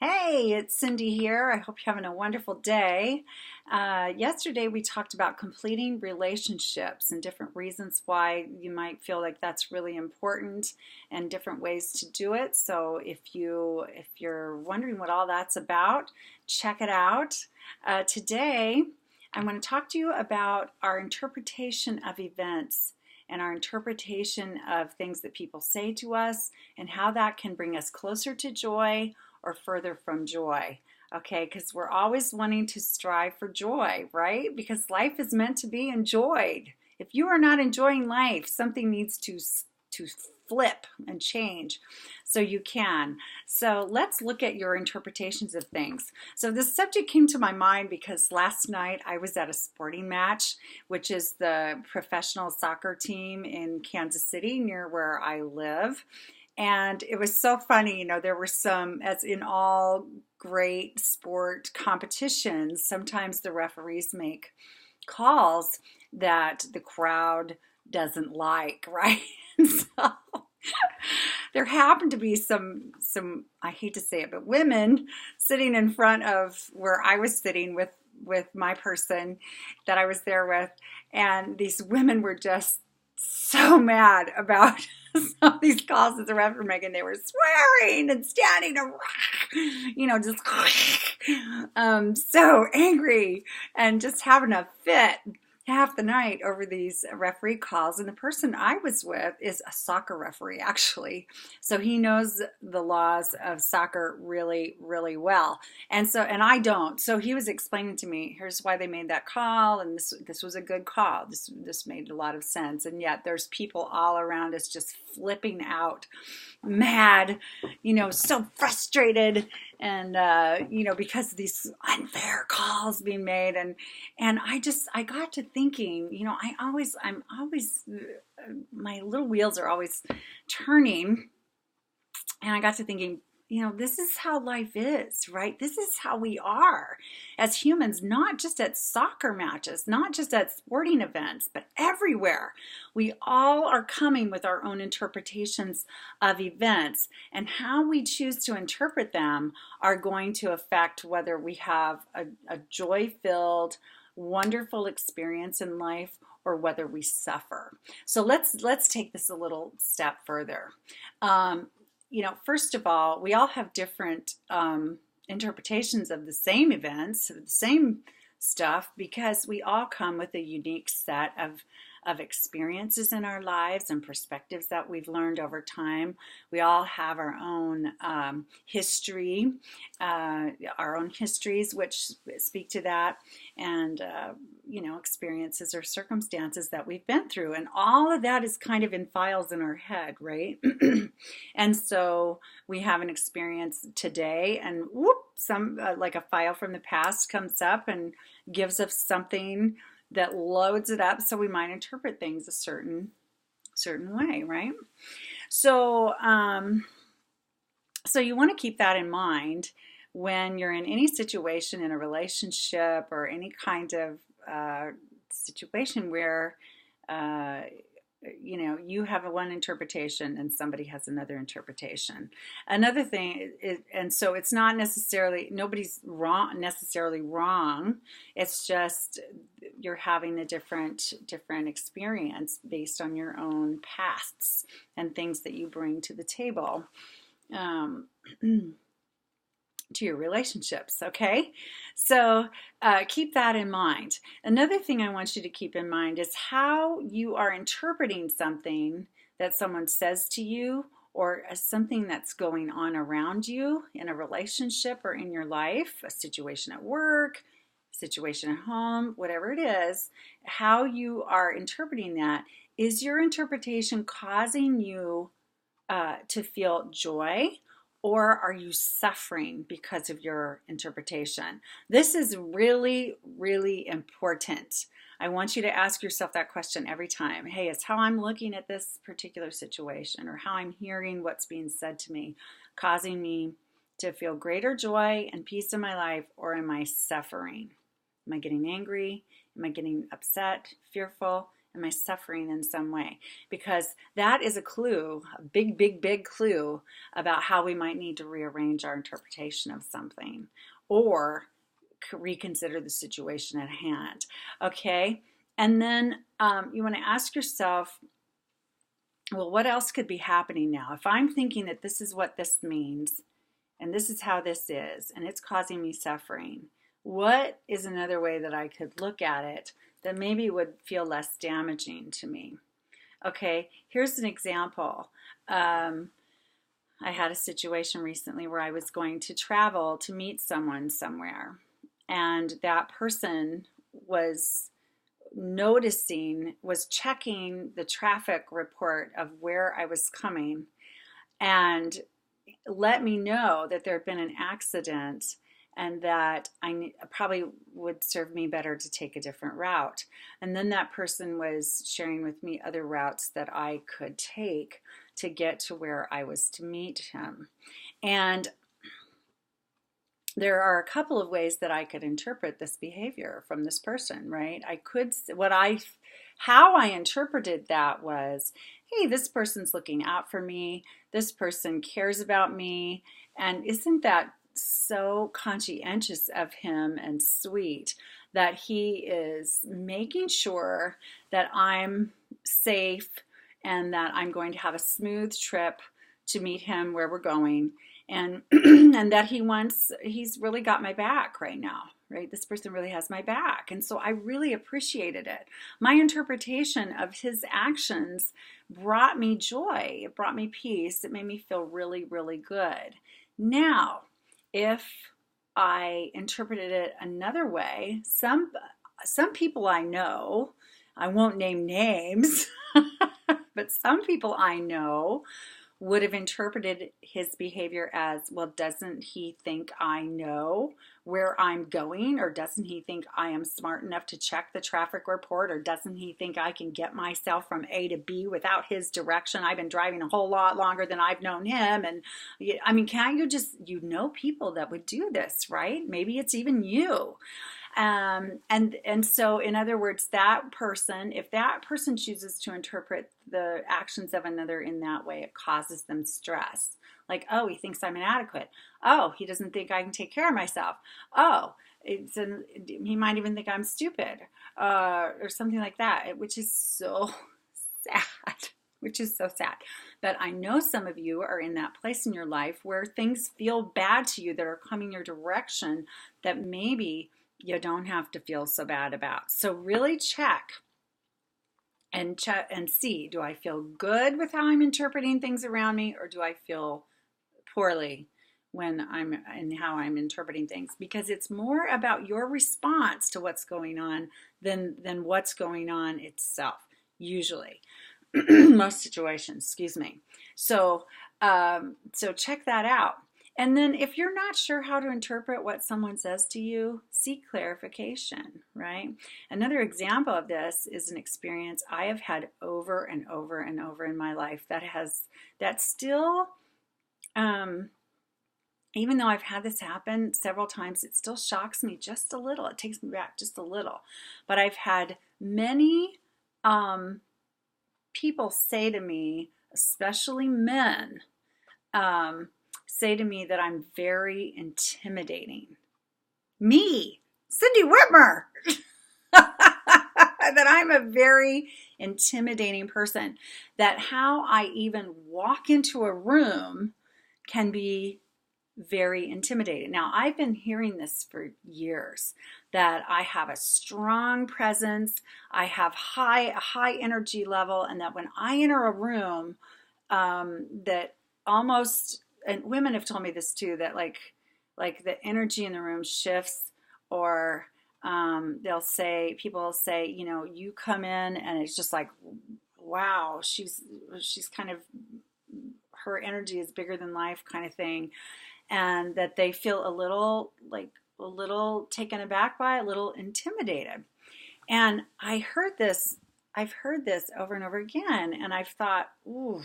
Hey, it's Cindy here. I hope you're having a wonderful day. Yesterday we talked about completing relationships and different reasons why you might feel like that's really important and different ways to do it. So if you're wondering what all that's about, check it out. Today I want to talk to you about our interpretation of events and our interpretation of things that people say to us and how that can bring us closer to joy or further from joy. Okay, because we're always wanting to strive for joy, right? Because life is meant to be enjoyed. If you are not enjoying life, something needs to flip and change so you can. So let's look at your interpretations of things. So this subject came to my mind because last night I was at a sporting match, which is the professional soccer team in Kansas City near where I live. And it was so funny, there were some, as in all great sport competitions, sometimes the referees make calls that the crowd doesn't like, right? So there happened to be some I hate to say it, but women sitting in front of where I was sitting with my person that I was there with, and these women were just so mad about some of these calls that the ref were making. They were swearing and standing around, just so angry and just having a fit half the night over these referee calls. And the person I was with is a soccer referee, actually. So he knows the laws of soccer really, really well. And I don't. So he was explaining to me, here's why they made that call, and this was a good call. This made a lot of sense. And yet there's people all around us just flipping out, mad, so frustrated, and because of these unfair calls being made. And I got to thinking, I'm always, my little wheels are always turning. And I got to thinking, this is how life is, right? This is how we are as humans, not just at soccer matches, not just at sporting events, but everywhere. We all are coming with our own interpretations of events, and how we choose to interpret them are going to affect whether we have a joy-filled, wonderful experience in life or whether we suffer. So let's take this a little step further. First of all, we all have different interpretations of the same events, of the same stuff, because we all come with a unique set of experiences in our lives and perspectives that we've learned over time. We all have our own history, our own histories, which speak to that, and experiences or circumstances that we've been through, and all of that is kind of in files in our head, right? And so we have an experience today, and whoop, some like a file from the past comes up and gives us something that loads it up, so we might interpret things a certain way, right? So so you want to keep that in mind when you're in any situation in a relationship or any kind of situation where you have one interpretation and somebody has another interpretation. Another thing is, and so it's not necessarily, nobody's necessarily wrong. It's just you're having a different experience based on your own pasts and things that you bring to the table. To your relationships, okay? So keep that in mind. Another thing I want you to keep in mind is how you are interpreting something that someone says to you, or something that's going on around you in a relationship or in your life, a situation at work, a situation at home, whatever it is. How you are interpreting that. Is your interpretation causing you to feel joy? Or are you suffering because of your interpretation? This is really, really important. I want you to ask yourself that question every time. Hey, is how I'm looking at this particular situation or how I'm hearing what's being said to me causing me to feel greater joy and peace in my life, or am I suffering? Am I getting angry? Am I getting upset, fearful? Am I suffering in some way? Because that is a clue, a big, big, big clue about how we might need to rearrange our interpretation of something or reconsider the situation at hand. Okay? And then you want to ask yourself, well, what else could be happening now? If I'm thinking that this is what this means, and this is how this is, and it's causing me suffering, what is another way that I could look at it that maybe would feel less damaging to me? Okay, here's an example. I had a situation recently where I was going to travel to meet someone somewhere, and that person was checking the traffic report of where I was coming and let me know that there had been an accident and that probably would serve me better to take a different route. And then that person was sharing with me other routes that I could take to get to where I was to meet him. And there are a couple of ways that I could interpret this behavior from this person, right? How I interpreted that was, hey, this person's looking out for me. This person cares about me. And isn't that so conscientious of him and sweet that he is making sure that I'm safe and that I'm going to have a smooth trip to meet him where we're going. And and that he's really got my back right now, right? This person really has my back. And so I really appreciated it. My interpretation of his actions brought me joy. It brought me peace. It made me feel really, really good. Now, if I interpreted it another way, some people I know, I won't name names, but some people I know would have interpreted his behavior as, well, doesn't he think I know where I'm going? Or doesn't he think I am smart enough to check the traffic report? Or doesn't he think I can get myself from A to B without his direction? I've been driving a whole lot longer than I've known him. And I mean, can't you just, people that would do this, right? Maybe it's even you. And so in other words, if that person chooses to interpret the actions of another in that way, it causes them stress. Like, oh, he thinks I'm inadequate. Oh, he doesn't think I can take care of myself. Oh, he might even think I'm stupid, or something like that, which is so sad. Which is so sad. But I know some of you are in that place in your life where things feel bad to you that are coming your direction that maybe you don't have to feel so bad about. So really check and see, do I feel good with how I'm interpreting things around me, or do I feel poorly when I'm and how I'm interpreting things? Because it's more about your response to what's going on than what's going on itself, usually. Most situations, excuse me. So check that out. And then if you're not sure how to interpret what someone says to you, seek clarification, right? Another example of this is an experience I have had over and over and over in my life that still, even though I've had this happen several times, it still shocks me just a little. It takes me back just a little. But I've had many people say to me, especially men, say to me that I'm very intimidating. Me, Cindy Whitmer, that I'm a very intimidating person, that how I even walk into a room can be very intimidating. Now, I've been hearing this for years, that I have a strong presence, I have a high energy level, and that when I enter a room, that almost, and women have told me this too, that like the energy in the room shifts, or people will say, you come in and it's just like, wow, she's kind of, her energy is bigger than life kind of thing. And that they feel a little taken aback by, a little intimidated. And I've heard this over and over again, and I've thought, ooh,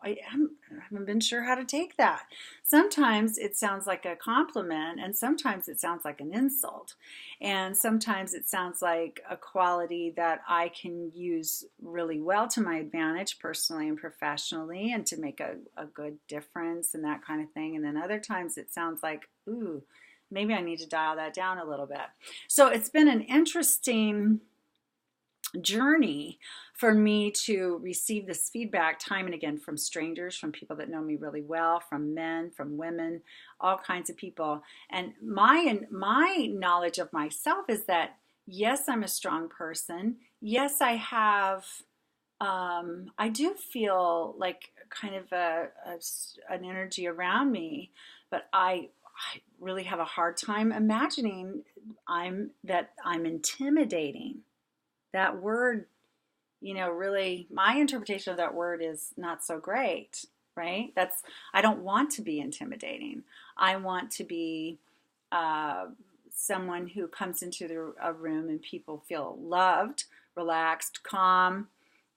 haven't been sure how to take that. Sometimes it sounds like a compliment, and sometimes it sounds like an insult. And sometimes it sounds like a quality that I can use really well to my advantage personally and professionally and to make a good difference and that kind of thing. And then other times it sounds like, ooh, maybe I need to dial that down a little bit. So it's been an interesting journey for me to receive this feedback time and again from strangers, from people that know me really well, from men, from women, all kinds of people. And my knowledge of myself is that yes, I'm a strong person. Yes, I have. I do feel like kind of an energy around me, but I really have a hard time imagining I'm intimidating. That word, really my interpretation of that word is not so great, right? I don't want to be intimidating. I want to be someone who comes into a room and people feel loved, relaxed, calm,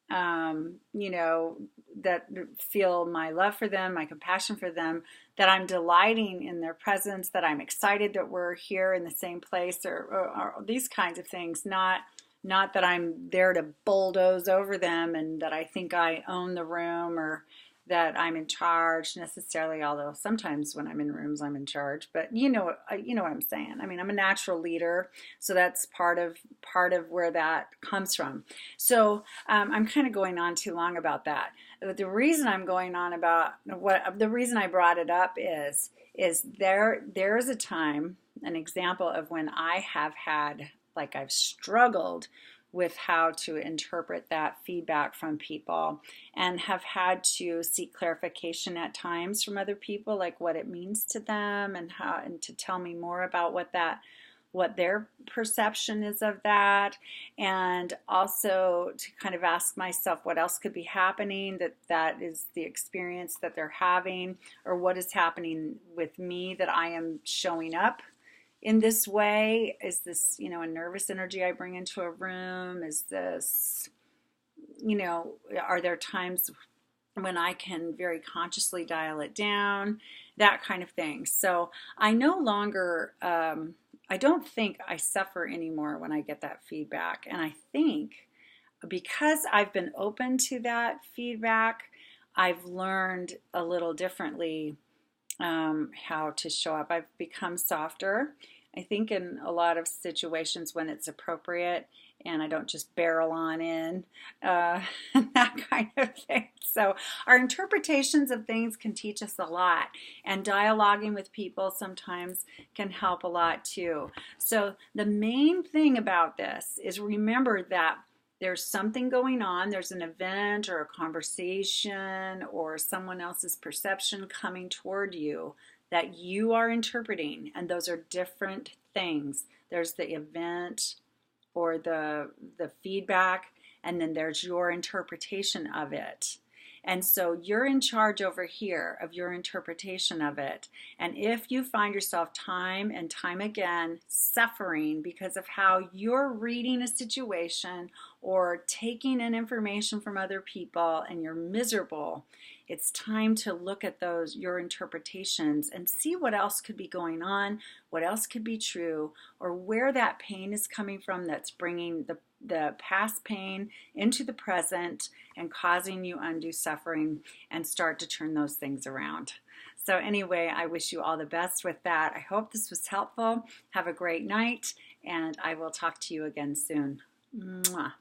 that feel my love for them, my compassion for them, that I'm delighting in their presence, that I'm excited that we're here in the same place, or these kinds of things, not that I'm there to bulldoze over them and that I think I own the room or that I'm in charge necessarily, although sometimes when I'm in rooms I'm in charge, but you know what I'm saying. I mean, I'm a natural leader, so that's part of where that comes from. So I'm kind of going on too long about that. The reason I'm going on about the reason I brought it up is there's a time, an example of when I have had, like, I've struggled with how to interpret that feedback from people and have had to seek clarification at times from other people, like what it means to them and to tell me more about what their perception is of that, and also to kind of ask myself what else could be happening that is the experience that they're having, or what is happening with me that I am showing up in this way. Is this, a nervous energy I bring into a room? Is this, are there times when I can very consciously dial it down? That kind of thing. So I no longer, I don't think I suffer anymore when I get that feedback. And I think because I've been open to that feedback, I've learned a little differently how to show up. I've become softer, I think, in a lot of situations when it's appropriate, and I don't just barrel on in, that kind of thing. So our interpretations of things can teach us a lot, and dialoguing with people sometimes can help a lot too. So the main thing about this is remember that there's something going on, there's an event or a conversation or someone else's perception coming toward you that you are interpreting, and those are different things. There's the event or the feedback, and then there's your interpretation of it. And so you're in charge over here of your interpretation of it. And if you find yourself time and time again suffering because of how you're reading a situation or taking in information from other people and you're miserable, it's time to look at your interpretations and see what else could be going on, what else could be true, or where that pain is coming from that's bringing the past pain into the present and causing you undue suffering, and start to turn those things around. So anyway, I wish you all the best with that. I hope this was helpful. Have a great night, and I will talk to you again soon. Mwah.